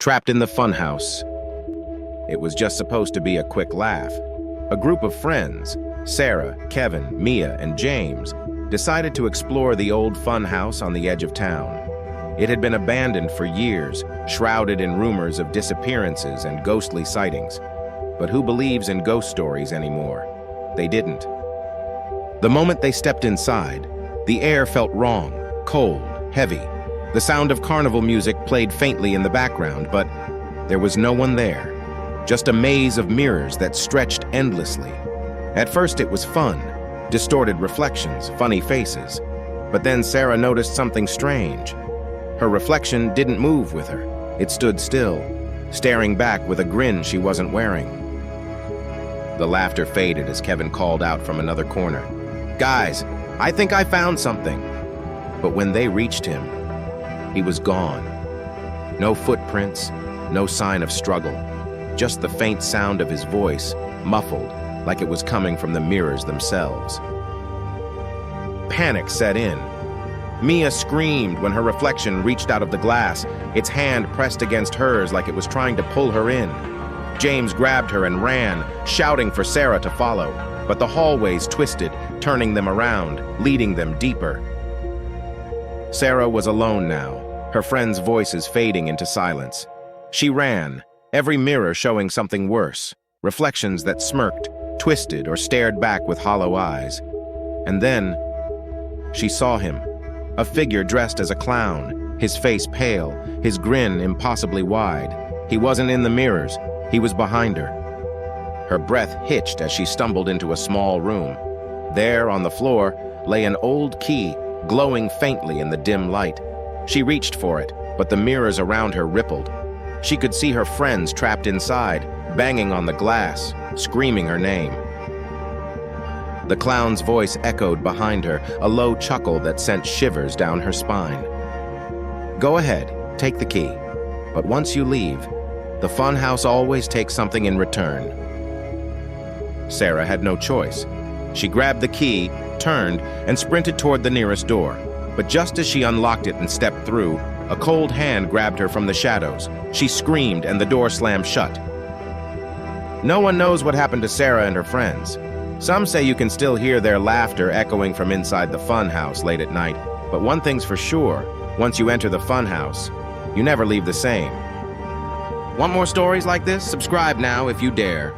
Trapped in the funhouse. It was just supposed to be a quick laugh. A group of friends, Sarah, Kevin, Mia, and James, decided to explore the old funhouse on the edge of town. It had been abandoned for years, shrouded in rumors of disappearances and ghostly sightings. But who believes in ghost stories anymore? They didn't. The moment they stepped inside, the air felt wrong, cold, heavy. The sound of carnival music played faintly in the background, but there was no one there. Just a maze of mirrors that stretched endlessly. At first it was fun, distorted reflections, funny faces. But then Sarah noticed something strange. Her reflection didn't move with her. It stood still, staring back with a grin she wasn't wearing. The laughter faded as Kevin called out from another corner, "Guys, I think I found something." But when they reached him, he was gone. No footprints, no sign of struggle, just the faint sound of his voice, muffled, like it was coming from the mirrors themselves. Panic set in. Mia screamed when her reflection reached out of the glass, its hand pressed against hers like it was trying to pull her in. James grabbed her and ran, shouting for Sarah to follow, but the hallways twisted, turning them around, leading them deeper. Sarah was alone now, her friends' voices fading into silence. She ran, every mirror showing something worse, reflections that smirked, twisted, or stared back with hollow eyes. And then, she saw him, a figure dressed as a clown, his face pale, his grin impossibly wide. He wasn't in the mirrors, he was behind her. Her breath hitched as she stumbled into a small room. There, on the floor, lay an old key, glowing faintly in the dim light. She reached for it, but the mirrors around her rippled. She could see her friends trapped inside, banging on the glass, screaming her name. The clown's voice echoed behind her, a low chuckle that sent shivers down her spine. "Go ahead, take the key. But once you leave, the funhouse always takes something in return." Sarah had no choice. She grabbed the key, turned, and sprinted toward the nearest door. But just as she unlocked it and stepped through, a cold hand grabbed her from the shadows. She screamed and the door slammed shut. No one knows what happened to Sarah and her friends. Some say you can still hear their laughter echoing from inside the funhouse late at night. But one thing's for sure, once you enter the funhouse, you never leave the same. Want more stories like this? Subscribe now if you dare.